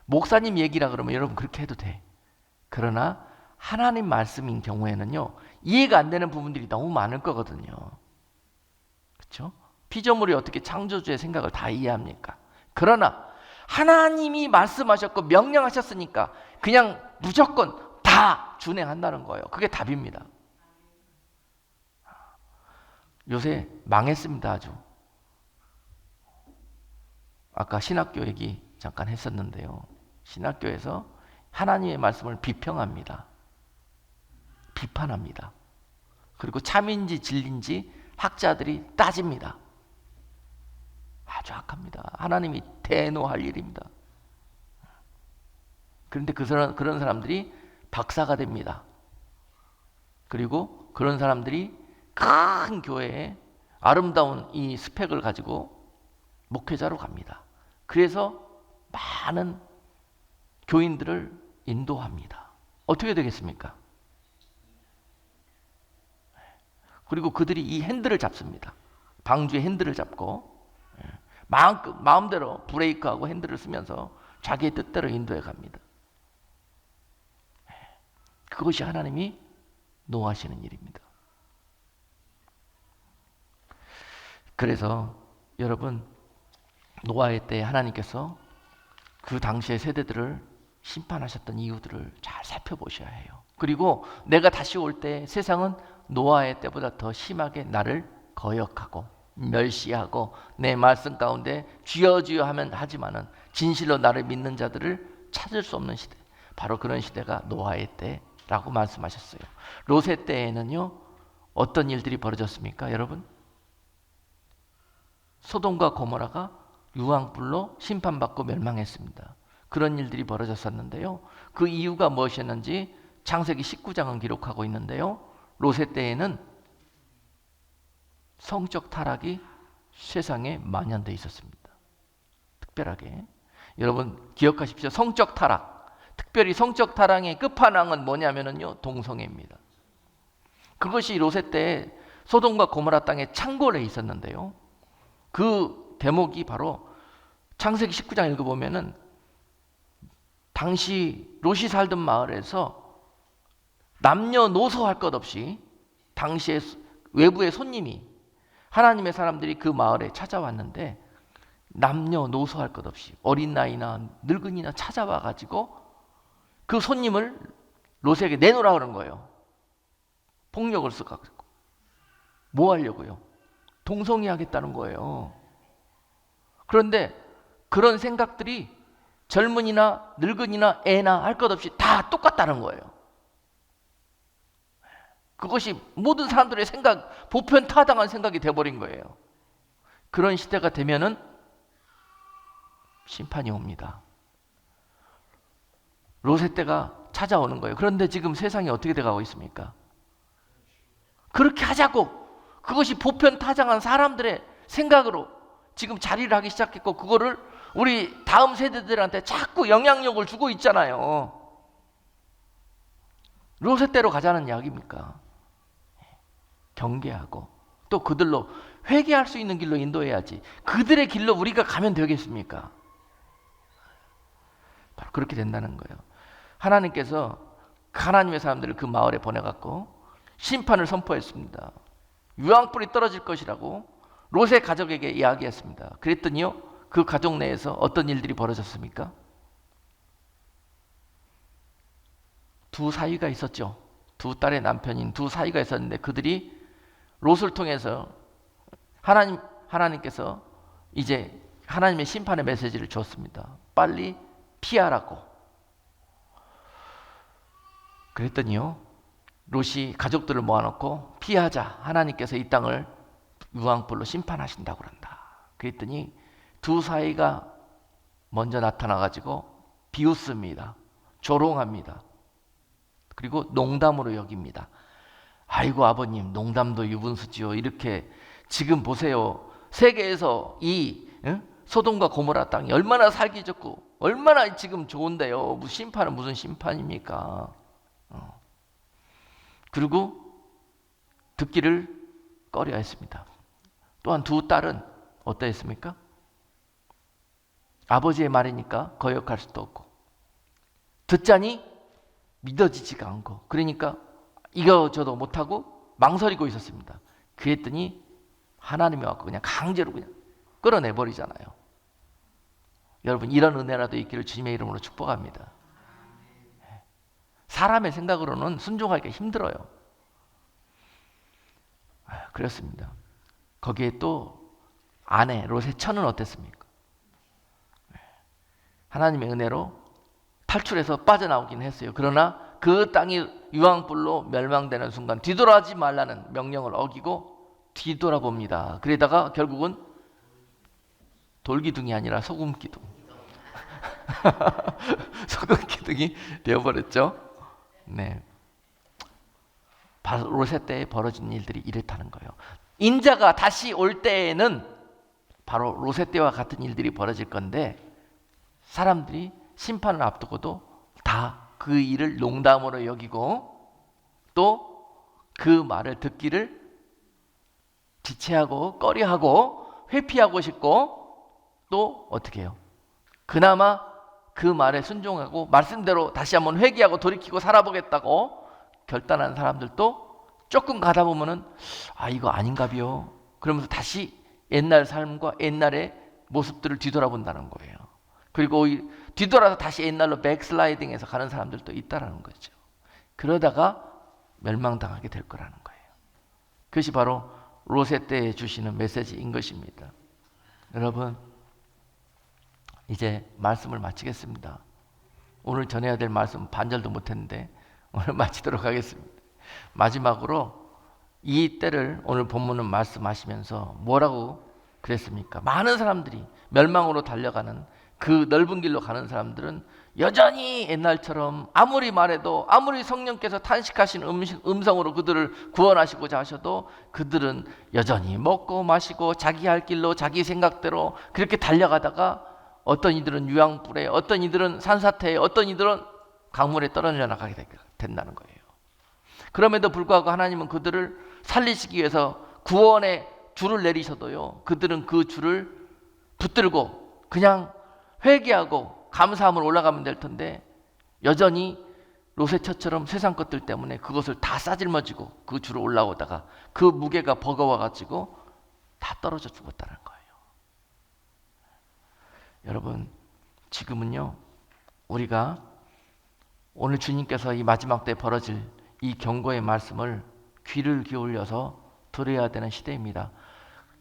목사님 얘기라 그러면 여러분 그렇게 해도 돼. 그러나 하나님 말씀인 경우에는요, 이해가 안 되는 부분들이 너무 많을 거거든요. 그렇죠? 피조물이 어떻게 창조주의 생각을 다 이해합니까? 그러나 하나님이 말씀하셨고 명령하셨으니까 그냥 무조건 다 준행한다는 거예요. 그게 답입니다. 요새 망했습니다. 아주. 아까 신학교 얘기 잠깐 했었는데요. 신학교에서 하나님의 말씀을 비평합니다. 비판합니다. 그리고 참인지 진리인지 학자들이 따집니다. 아주 악합니다. 하나님이 대노할 일입니다. 그런데 그런 사람들이 박사가 됩니다. 그리고 그런 사람들이 큰 교회에 아름다운 이 스펙을 가지고 목회자로 갑니다. 그래서 많은 교인들을 인도합니다. 어떻게 되겠습니까? 그리고 그들이 이 핸들을 잡습니다. 방주의 핸들을 잡고 마음대로 브레이크하고 핸들을 쓰면서 자기의 뜻대로 인도해 갑니다. 그것이 하나님이 노하시는 일입니다. 그래서 여러분, 노아의 때 하나님께서 그 당시의 세대들을 심판하셨던 이유들을 잘 살펴보셔야 해요. 그리고 내가 다시 올 때 세상은 노아의 때보다 더 심하게 나를 거역하고 멸시하고 내 말씀 가운데 주여 주여 하면 하지만은 진실로 나를 믿는 자들을 찾을 수 없는 시대, 바로 그런 시대가 노아의 때라고 말씀하셨어요. 롯의 때에는요, 어떤 일들이 벌어졌습니까, 여러분? 소돔과 고모라가 유황불로 심판받고 멸망했습니다. 그런 일들이 벌어졌었는데요, 그 이유가 무엇이었는지 창세기 19장은 기록하고 있는데요, 롯의 때에는 성적 타락이 세상에 만연되어 있었습니다. 특별하게 여러분 기억하십시오. 성적 타락, 특별히 성적 타락의 끝판왕은 뭐냐면요, 동성애입니다. 그것이 롯의 때에 소돔과 고모라 땅에 창궐해 있었는데요, 그 대목이 바로 창세기 19장 읽어보면은 당시 롯이 살던 마을에서 남녀노소 할 것 없이 당시에 외부의 손님이, 하나님의 사람들이 그 마을에 찾아왔는데 남녀노소 할 것 없이 어린 나이나 늙은이나 찾아와 가지고 그 손님을 롯에게 내놓으라 그런 거예요. 폭력을 써가지고. 뭐 하려고요? 동성애 하겠다는 거예요. 그런데 그런 생각들이 젊은이나 늙은이나 애나 할 것 없이 다 똑같다는 거예요. 그것이 모든 사람들의 생각, 보편타당한 생각이 돼버린 거예요. 그런 시대가 되면은 심판이 옵니다. 롯의 때가 찾아오는 거예요. 그런데 지금 세상이 어떻게 돼가고 있습니까? 그렇게 하자고, 그것이 보편타당한 사람들의 생각으로 지금 자리를 하기 시작했고, 그거를 우리 다음 세대들한테 자꾸 영향력을 주고 있잖아요. 롯의 때로 가자는 이야기입니까? 경계하고 또 그들로 회개할 수 있는 길로 인도해야지, 그들의 길로 우리가 가면 되겠습니까? 바로 그렇게 된다는 거예요. 하나님께서 하나님의 사람들을 그 마을에 보내갖고 심판을 선포했습니다. 유황불이 떨어질 것이라고 롯의 가족에게 이야기했습니다. 그랬더니요, 그 가족 내에서 어떤 일들이 벌어졌습니까? 두 사위가 있었죠. 두 딸의 남편인 두 사위가 있었는데 그들이 롯을 통해서 하나님께서 이제 하나님의 심판의 메시지를 줬습니다. 빨리 피하라고. 그랬더니요, 롯이 가족들을 모아놓고 피하자, 하나님께서 이 땅을 유황불로 심판하신다고 그런다. 그랬더니 두 사위가 먼저 나타나가지고 비웃습니다. 조롱합니다. 그리고 농담으로 여깁니다. 아이고 아버님, 농담도 유분수지요. 이렇게 지금 보세요, 세계에서 이 소돔과 고모라 땅이 얼마나 살기 좋고 얼마나 지금 좋은데요, 심판은 무슨 심판입니까? 그리고 듣기를 꺼려했습니다. 또한 두 딸은 어떠했습니까? 아버지의 말이니까 거역할 수도 없고, 듣자니 믿어지지가 않고, 그러니까 이거저도 못하고 망설이고 있었습니다. 그랬더니 하나님이 와서 그냥 강제로 그냥 끌어내버리잖아요. 여러분, 이런 은혜라도 있기를 주님의 이름으로 축복합니다. 사람의 생각으로는 순종하기가 힘들어요. 그렇습니다. 거기에 또 아내 롯의 처는 어땠습니까? 하나님의 은혜로 탈출해서 빠져나오긴 했어요. 그러나 그 땅이 유황불로 멸망되는 순간 뒤돌아가지 말라는 명령을 어기고 뒤돌아봅니다. 그러다가 결국은 돌기둥이 아니라 소금기둥 소금기둥이 되어버렸죠. 네, 바로 롯의 때에 벌어진 일들이 이렇다는 거예요. 인자가 다시 올 때에는 바로 롯의 때와 같은 일들이 벌어질 건데, 사람들이 심판을 앞두고도 다 그 일을 농담으로 여기고 또 그 말을 듣기를 지체하고 꺼려하고 회피하고 싶고, 또 어떻게 해요? 그나마 그 말에 순종하고 말씀대로 다시 한번 회개하고 돌이키고 살아보겠다고 결단한 사람들도 조금 가다 보면은 이거 아닌가비요. 그러면서 다시 옛날 삶과 옛날의 모습들을 뒤돌아본다는 거예요. 그리고 뒤돌아서 다시 옛날로 백슬라이딩해서 가는 사람들도 있다라는 거죠. 그러다가 멸망당하게 될 거라는 거예요. 그것이 바로 롯의 때에 주시는 메시지인 것입니다. 여러분, 이제 말씀을 마치겠습니다. 오늘 전해야 될 말씀 반절도 못했는데 오늘 마치도록 하겠습니다. 마지막으로 이 때를 오늘 본문은 말씀하시면서 뭐라고 그랬습니까? 많은 사람들이 멸망으로 달려가는 그 넓은 길로 가는 사람들은 여전히 옛날처럼 아무리 말해도, 아무리 성령께서 탄식하신 음성으로 그들을 구원하시고자 하셔도 그들은 여전히 먹고 마시고 자기 할 길로 자기 생각대로 그렇게 달려가다가 어떤 이들은 유황불에, 어떤 이들은 산사태에, 어떤 이들은 강물에 떨어져 나가게 된다는 거예요. 그럼에도 불구하고 하나님은 그들을 살리시기 위해서 구원의 줄을 내리셔도요, 그들은 그 줄을 붙들고 그냥 회개하고 감사함을 올라가면 될 텐데 여전히 롯의 처처럼 세상 것들 때문에 그것을 다 싸질머지고 그 줄을 올라오다가 그 무게가 버거워가지고 다 떨어져 죽었다는 거예요. 여러분, 지금은요, 우리가 오늘 주님께서 이 마지막 때 벌어질 이 경고의 말씀을 귀를 기울여서 들어야 되는 시대입니다.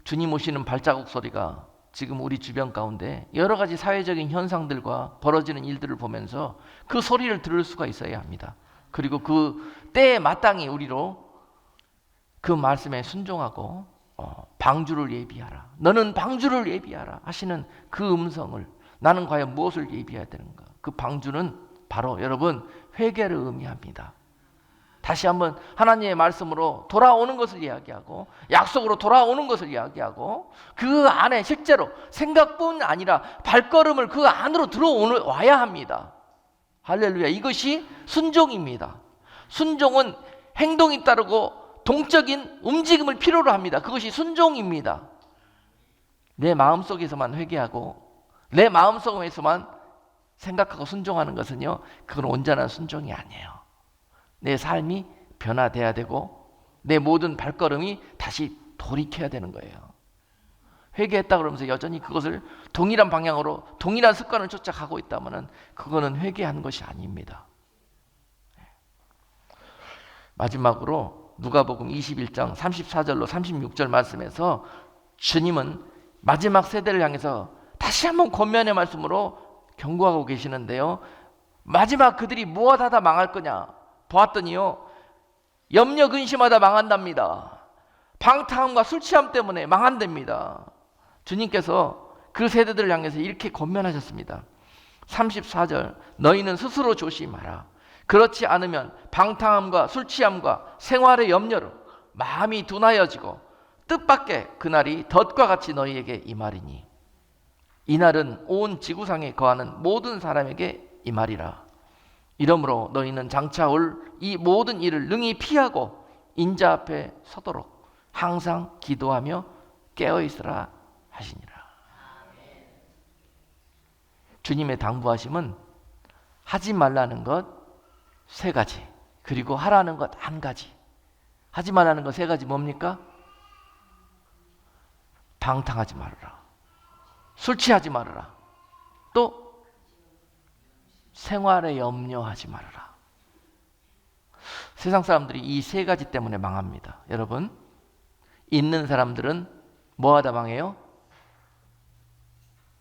주님 오시는 발자국 소리가 지금 우리 주변 가운데 여러 가지 사회적인 현상들과 벌어지는 일들을 보면서 그 소리를 들을 수가 있어야 합니다. 그리고 그 때에 마땅히 우리로 그 말씀에 순종하고 방주를 예비하라, 너는 방주를 예비하라 하시는 그 음성을, 나는 과연 무엇을 예비해야 되는가? 그 방주는 바로 여러분 회개를 의미합니다. 다시 한번 하나님의 말씀으로 돌아오는 것을 이야기하고 약속으로 돌아오는 것을 이야기하고 그 안에 실제로 생각뿐 아니라 발걸음을 그 안으로 들어와야 합니다. 할렐루야. 이것이 순종입니다. 순종은 행동이 따르고 동적인 움직임을 필요로 합니다. 그것이 순종입니다. 내 마음속에서만 회개하고 내 마음속에서만 생각하고 순종하는 것은요, 그건 온전한 순종이 아니에요. 내 삶이 변화돼야 되고 내 모든 발걸음이 다시 돌이켜야 되는 거예요. 회개했다 그러면서 여전히 그것을 동일한 방향으로 동일한 습관을 쫓아가고 있다면 그거는 회개하는 것이 아닙니다. 마지막으로 누가복음 21장 34절로 36절 말씀에서 주님은 마지막 세대를 향해서 다시 한번 권면의 말씀으로 경고하고 계시는데요, 마지막 그들이 무엇하다 망할 거냐 보았더니요, 염려 근심하다 망한답니다. 방탕함과 술 취함 때문에 망한답니다. 주님께서 그 세대들을 향해서 이렇게 권면하셨습니다. 34절, 너희는 스스로 조심하라. 그렇지 않으면 방탕함과 술 취함과 생활의 염려로 마음이 둔하여지고 뜻밖의 그날이 덫과 같이 너희에게 임하리니 이날은 온 지구상에 거하는 모든 사람에게 임하리라. 이러므로 너희는 장차 올 이 모든 일을 능히 피하고 인자 앞에 서도록 항상 기도하며 깨어있으라 하시니라. 주님의 당부하심은 하지 말라는 것 3가지, 그리고 하라는 것 1가지. 하지 말라는 것 3가지 뭡니까? 방탕하지 말아라, 술 취하지 말아라, 또 생활에 염려하지 말아라. 세상 사람들이 이 3가지 때문에 망합니다. 여러분, 있는 사람들은 뭐하다 망해요?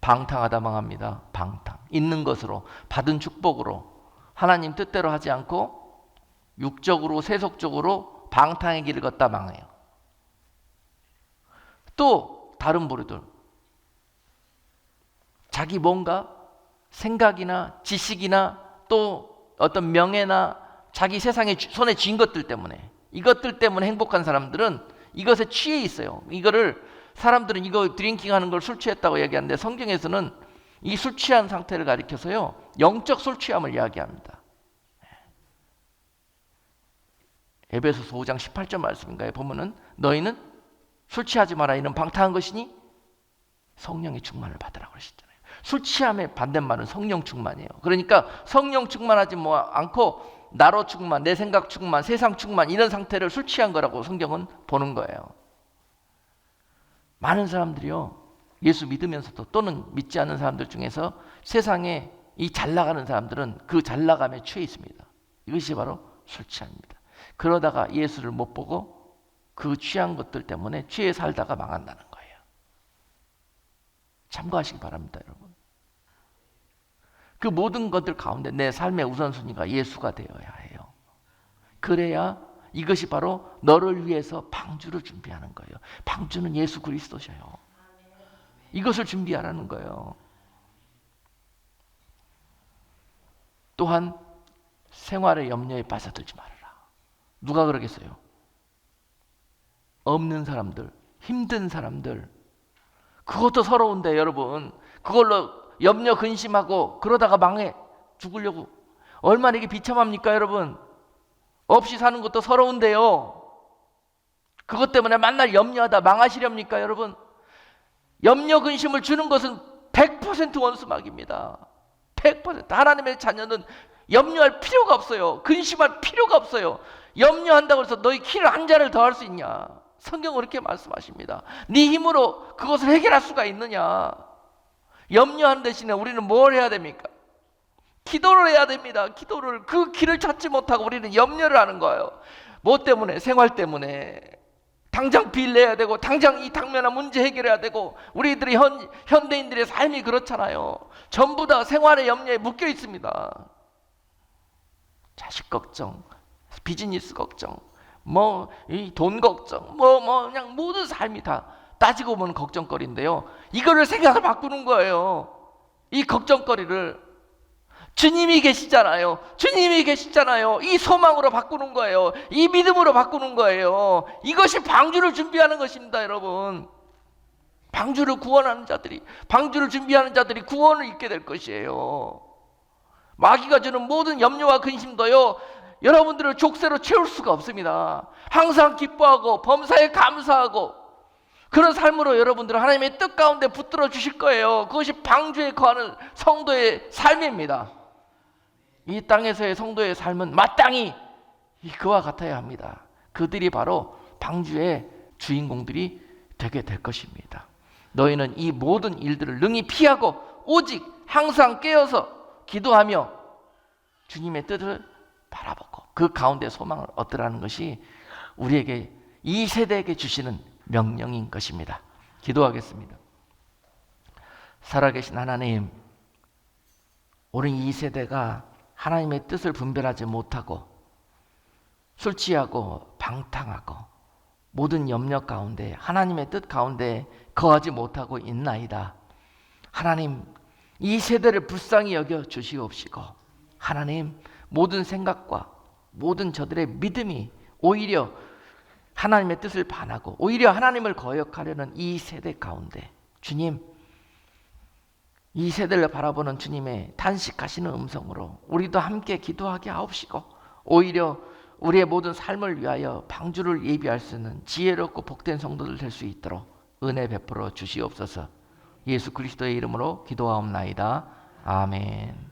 방탕하다 망합니다. 방탕. 있는 것으로, 받은 축복으로 하나님 뜻대로 하지 않고 육적으로, 세속적으로 방탕의 길을 걷다 망해요. 또 다른 부류들, 자기 뭔가 생각이나 지식이나 또 어떤 명예나 자기 세상에 손에 쥔 것들 때문에, 이것들 때문에 행복한 사람들은 이것에 취해 있어요. 이거를 사람들은 이거 드링킹하는 걸 술 취했다고 얘기하는데 성경에서는 이 술 취한 상태를 가리켜서요, 영적 술 취함을 이야기합니다. 에베소서 5장 18절 말씀인가요? 보면은 너희는 술 취하지 마라, 이는 방탕한 것이니 성령의 충만을 받으라고 그러시잖아요. 술 취함의 반대말은 성령 충만이에요. 그러니까 성령 충만하지 않고 나로 충만, 내 생각 충만, 세상 충만, 이런 상태를 술 취한 거라고 성경은 보는 거예요. 많은 사람들이요, 예수 믿으면서도 또는 믿지 않는 사람들 중에서 세상에 이 잘 나가는 사람들은 그 잘 나감에 취해 있습니다. 이것이 바로 술 취합니다. 그러다가 예수를 못 보고 그 취한 것들 때문에 취해 살다가 망한다는 거예요. 참고하시기 바랍니다, 여러분. 그 모든 것들 가운데 내 삶의 우선순위가 예수가 되어야 해요. 그래야 이것이 바로 너를 위해서 방주를 준비하는 거예요. 방주는 예수 그리스도셔요. 이것을 준비하라는 거예요. 또한 생활의 염려에 빠져들지 말아라. 누가 그러겠어요? 없는 사람들, 힘든 사람들. 그것도 서러운데 여러분, 그걸로 염려 근심하고 그러다가 망해 죽으려고 얼마나 이게 비참합니까 여러분? 없이 사는 것도 서러운데요, 그것 때문에 맨날 염려하다 망하시렵니까 여러분? 염려 근심을 주는 것은 100% 원수막입니다. 100%. 하나님의 자녀는 염려할 필요가 없어요. 근심할 필요가 없어요. 염려한다고 해서 너희 키를 한 자를 더 할 수 있냐? 성경은 그렇게 말씀하십니다. 네 힘으로 그것을 해결할 수가 있느냐? 염려하는 대신에 우리는 뭘 해야 됩니까? 기도를 해야 됩니다. 기도를. 그 길을 찾지 못하고 우리는 염려를 하는 거예요. 뭐 때문에? 생활 때문에. 당장 빚 내야 되고 당장 이 당면한 문제 해결해야 되고, 우리들이 현대인들의 삶이 그렇잖아요. 전부 다 생활의 염려에 묶여 있습니다. 자식 걱정, 비즈니스 걱정, 뭐 이 돈 걱정, 그냥 모든 삶이 다 따지고 보면 걱정거리인데요, 이거를 생각을 바꾸는 거예요. 이 걱정거리를 주님이 계시잖아요. 주님이 계시잖아요. 이 소망으로 바꾸는 거예요. 이 믿음으로 바꾸는 거예요. 이것이 방주를 준비하는 것입니다, 여러분. 방주를 구원하는 자들이, 방주를 준비하는 자들이 구원을 입게 될 것이에요. 마귀가 주는 모든 염려와 근심도요, 여러분들을 족쇄로 채울 수가 없습니다. 항상 기뻐하고 범사에 감사하고 그런 삶으로 여러분들은 하나님의 뜻 가운데 붙들어 주실 거예요. 그것이 방주에 거하는 성도의 삶입니다. 이 땅에서의 성도의 삶은 마땅히 그와 같아야 합니다. 그들이 바로 방주의 주인공들이 되게 될 것입니다. 너희는 이 모든 일들을 능히 피하고 오직 항상 깨어서 기도하며 주님의 뜻을 바라보고 그 가운데 소망을 얻으라는 것이 우리에게, 이 세대에게 주시는 명령인 것입니다. 기도하겠습니다. 살아계신 하나님, 우리 이 세대가 하나님의 뜻을 분별하지 못하고 술 취하고 방탕하고 모든 염려 가운데 하나님의 뜻 가운데 거하지 못하고 있나이다. 하나님, 이 세대를 불쌍히 여겨 주시옵시고, 하나님, 모든 생각과 모든 저들의 믿음이 오히려 하나님의 뜻을 반하고 오히려 하나님을 거역하려는 이 세대 가운데, 주님, 이 세대를 바라보는 주님의 탄식하시는 음성으로 우리도 함께 기도하게 하옵시고, 오히려 우리의 모든 삶을 위하여 방주를 예비할 수 있는 지혜롭고 복된 성도들 될 수 있도록 은혜 베풀어 주시옵소서. 예수 그리스도의 이름으로 기도하옵나이다. 아멘.